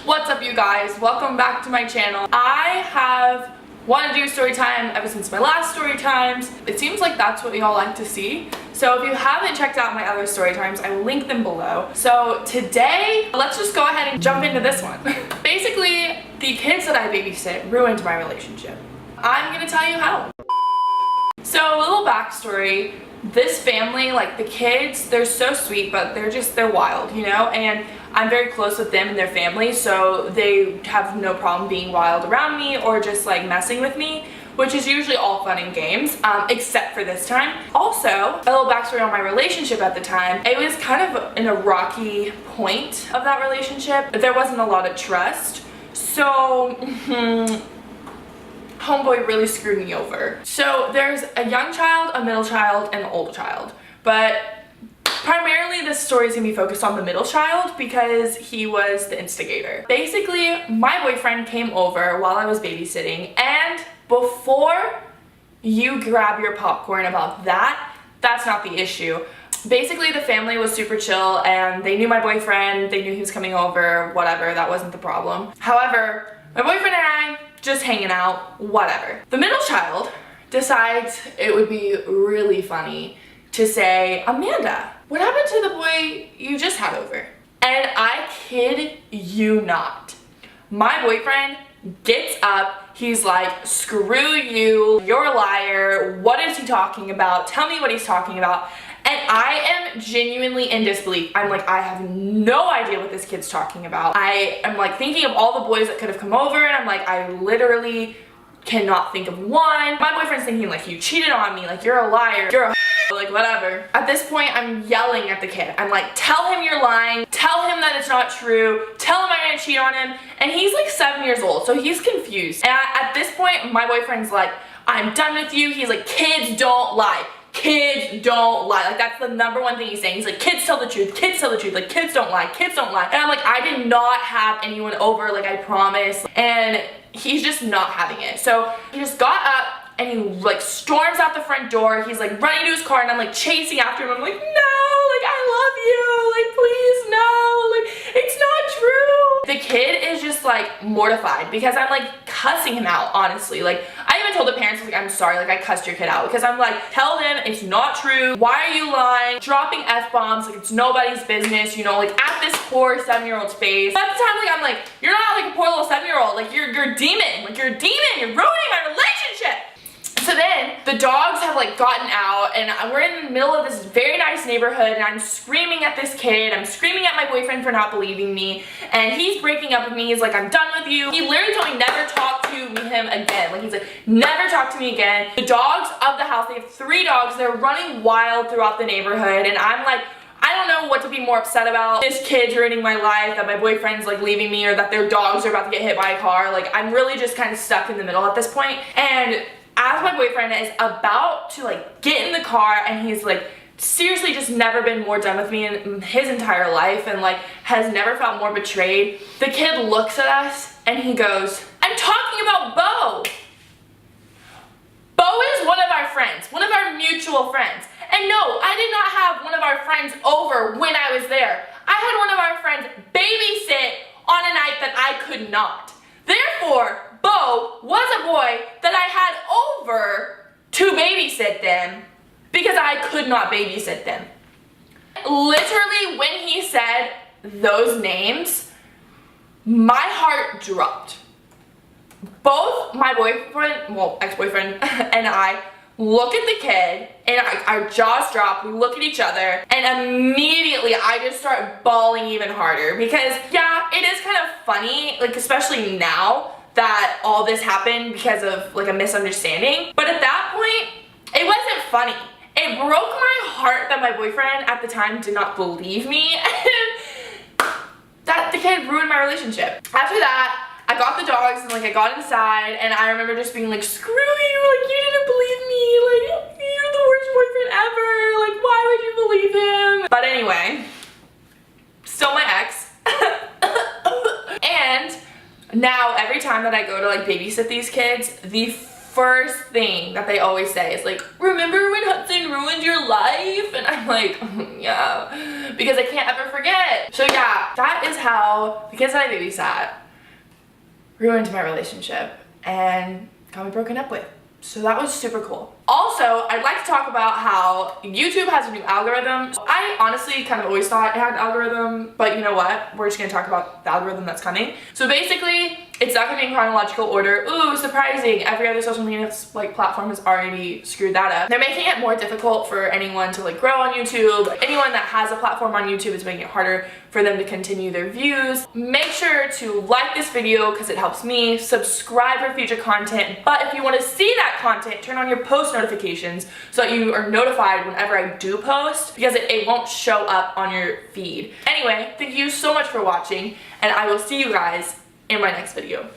What's up, you guys? Welcome back to my channel. I have wanted to do story time ever since my last story times. It seems like that's what y'all like to see. So if you haven't checked out my other story times, I will link them below. So today, let's just go ahead and jump into this one. Basically, the kids that I babysit ruined my relationship. I'm gonna tell you how. So a little backstory. This family, like the kids, they're so sweet, but they're wild, you know? And I'm very close with them and their family, so they have no problem being wild around me or just like messing with me, which is usually all fun and games, except for this time. Also, a little backstory on my relationship at the time. It was kind of in a rocky point of that relationship. There wasn't a lot of trust, so homeboy really screwed me over. So there's a young child, a middle child, and an older child. But primarily this story is gonna be focused on the middle child because he was the instigator. Basically, my boyfriend came over while I was babysitting, and before you grab your popcorn about that, that's not the issue. Basically, the family was super chill and they knew my boyfriend, they knew he was coming over, whatever, that wasn't the problem. However, my boyfriend and I, just hanging out, whatever. The middle child decides it would be really funny to say, Amanda, what happened to the boy you just had over? And I kid you not. My boyfriend gets up, he's like, screw you, you're a liar, what is he talking about? Tell me what he's talking about. And I am genuinely in disbelief. I'm like, I have no idea what this kid's talking about. I am like thinking of all the boys that could have come over, and I'm like, I literally cannot think of one. My boyfriend's thinking like, you cheated on me, like you're a liar, you're a like whatever. At this point, I'm yelling at the kid. I'm like, tell him you're lying, tell him that it's not true, tell him I didn't cheat on him. And he's like 7 years old, so he's confused. And at this point, my boyfriend's like, I'm done with you. He's like, kids don't lie. Kids don't lie. Like, that's the #1 thing he's saying. He's like, kids tell the truth, kids tell the truth, like kids don't lie, kids don't lie. And I'm like, I did not have anyone over, like I promise. And he's just not having it. So he just got up and he like storms out the front door. He's like running to his car and I'm like chasing after him. I'm like, no, like I love you, like please no, like it's not true. The kid is just like mortified because I'm like cussing him out, honestly. Like I even told the parents, like, I'm sorry, like I cussed your kid out, because I'm like, tell them it's not true, why are you lying, dropping F-bombs, like it's nobody's business, you know, like at this poor 7-year-old's face. But at the time, like I'm like, you're not like a poor little 7-year-old, like you're a demon, like you're a demon, you're ruining my relationship. So then the dogs have like gotten out and we're in the middle of this very nice neighborhood and I'm screaming at this kid, I'm screaming at my boyfriend for not believing me, and he's breaking up with me. He's like, I'm done with you. He literally told me never talk to him again. Like he's like, never talk to me again. The dogs of the house, they have 3 dogs, they're running wild throughout the neighborhood, and I'm like, I don't know what to be more upset about. This kid's ruining my life, that my boyfriend's like leaving me, or that their dogs are about to get hit by a car. Like I'm really just kind of stuck in the middle at this point. And as my boyfriend is about to like get in the car, and he's like seriously just never been more done with me in his entire life and like has never felt more betrayed, the kid looks at us and he goes, I'm talking about Bo. Bo is one of our friends, one of our mutual friends. And no, I did not have one of our friends over when I was there. I had one of our friends babysit on a night that I could not. Therefore, Bo was a boy that I had over to babysit them because I could not babysit them. Literally, when he said those names, my heart dropped. Both my boyfriend, well, ex-boyfriend, and I look at the kid and our jaws drop, we look at each other, and immediately I just start bawling even harder because yeah, it is kind of funny, like especially now that all this happened because of like a misunderstanding. But at that point, it wasn't funny. It broke my heart that my boyfriend at the time did not believe me and that the kid ruined my relationship. After that, I got the dogs and like I got inside and I remember just being like, screw you, like you didn't believe me, like you're the worst boyfriend ever, like why would you believe him? But anyway, still my ex. And now every time that I go to like babysit these kids, the first thing that they always say is like, remember when Hudson ruined your life? And I'm like, yeah, because I can't ever forget. So yeah, that is how the kids that I babysat ruined my relationship and got me broken up with. So that was super cool. Also, I'd like to talk about how YouTube has a new algorithm. I honestly kind of always thought it had an algorithm, but you know what? We're just gonna talk about the algorithm that's coming. So basically, it's not gonna be in chronological order. Ooh, surprising. Every other social media like platform has already screwed that up. They're making it more difficult for anyone to like grow on YouTube. Anyone that has a platform on YouTube is making it harder for them to continue their views. Make sure to like this video because it helps me. Subscribe for future content. But if you want to see that content, turn on your post notifications so that you are notified whenever I do post, because it won't show up on your feed. Anyway, thank you so much for watching, and I will see you guys in my next video.